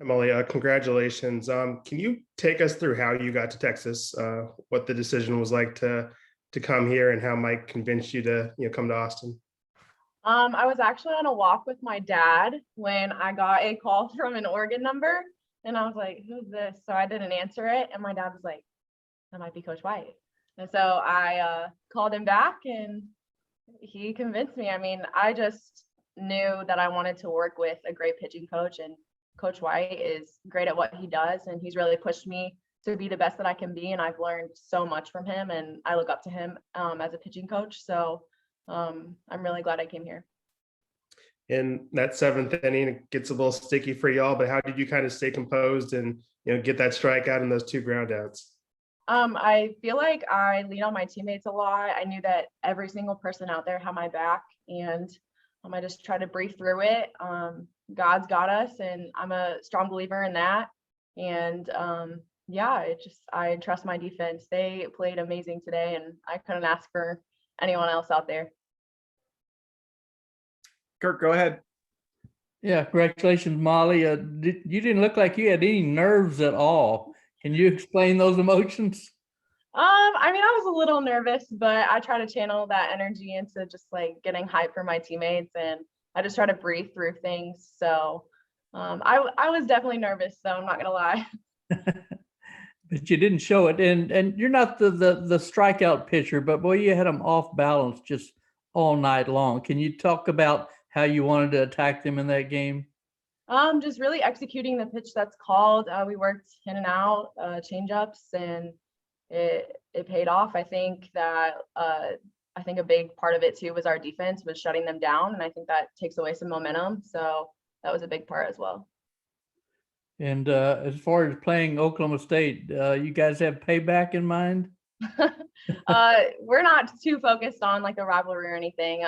Molly, congratulations. Can you take us through how you got to Texas, what the decision was like to come here, and how Mike convinced you to come to Austin? I was actually on a walk with my dad when I got a call from an Oregon number, and I was like, "Who's this?" So I didn't answer it, and my dad was like, "That might be Coach White." And so I called him back, and he convinced me. I mean, I just knew that I wanted to work with a great pitching coach, and Coach White is great at what he does, and he's really pushed me to be the best that I can be. And I've learned so much from him, and I look up to him as a pitching coach. So I'm really glad I came here. In that seventh inning, it gets a little sticky for y'all, but how did you kind of stay composed and get that strikeout and those two ground outs? I feel like I lean on my teammates a lot. I knew that every single person out there had my back, and I just try to breathe through it. God's got us, and I'm a strong believer in that. And yeah, I trust my defense. They played amazing today, and I couldn't ask for anyone else out there. Kirk, go ahead. Yeah, congratulations, Molly. You didn't look like you had any nerves at all. Can you explain those emotions? I mean, I was a little nervous, but I try to channel that energy into just like getting hype for my teammates, and I just try to breathe through things. So I was definitely nervous, so I'm not gonna lie. But you didn't show it, and you're not the strikeout pitcher, but boy, you had them off balance just all night long. Can you talk about how you wanted to attack them in that game? Just really executing the pitch that's called. We worked in and out, change ups, and it paid off. I think that I think a big part of it too was our defense was shutting them down, and I think that takes away some momentum. So that was a big part as well. And as far as playing Oklahoma State, you guys have payback in mind? We're not too focused on like the rivalry or anything.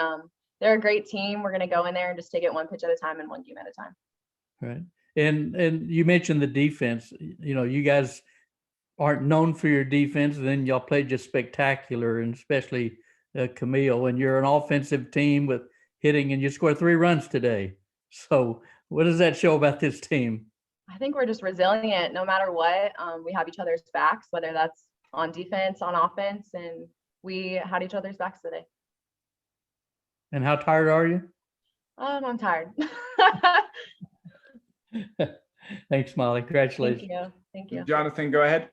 They're a great team. We're gonna go in there and just take it one pitch at a time and one game at a time. Right. And you mentioned the defense. You guys aren't known for your defense, and then y'all played just spectacular, and especially Camille. And you're an offensive team with hitting, and you scored 3 runs today. So what does that show about this team? I think we're just resilient no matter what. We have each other's backs, whether that's on defense, on offense, and we had each other's backs today. And how tired are you? I'm tired. Thanks, Molly. Congratulations. Thank you. Thank you. Jonathan, go ahead.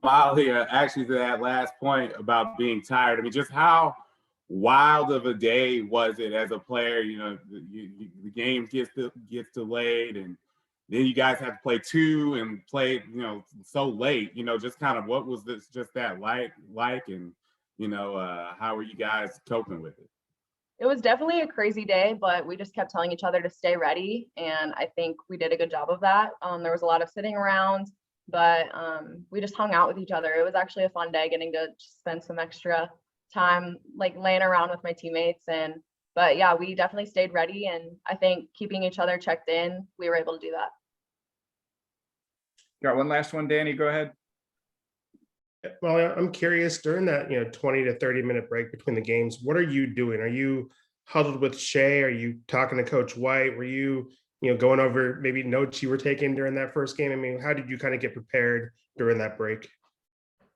Molly, actually, to that last point about being tired, I mean, just how wild of a day was it as a player? The game gets delayed, and then you guys have to play 2 and play, so late. Just kind of what was this just that like, and how are you guys coping with it? It was definitely a crazy day, but we just kept telling each other to stay ready, and I think we did a good job of that. There was a lot of sitting around, but we just hung out with each other. It was actually a fun day getting to spend some extra time like laying around with my teammates. But yeah, we definitely stayed ready, and I think keeping each other checked in, we were able to do that. Got one last one, Danny, go ahead. Well, I'm curious, during that 20 to 30-minute break between the games, what are you doing? Are you huddled with Shay? Are you talking to Coach White? Were you going over maybe notes you were taking during that first game? I mean, how did you kind of get prepared during that break?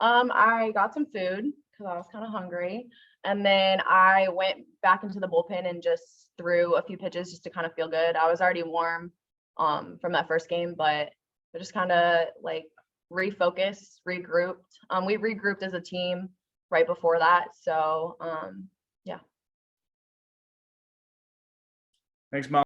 I got some food because I was kind of hungry, and then I went back into the bullpen and just threw a few pitches just to kind of feel good. I was already warm from that first game, but I just kind of like refocused, regrouped. We regrouped as a team right before that. So yeah. Thanks, Molly.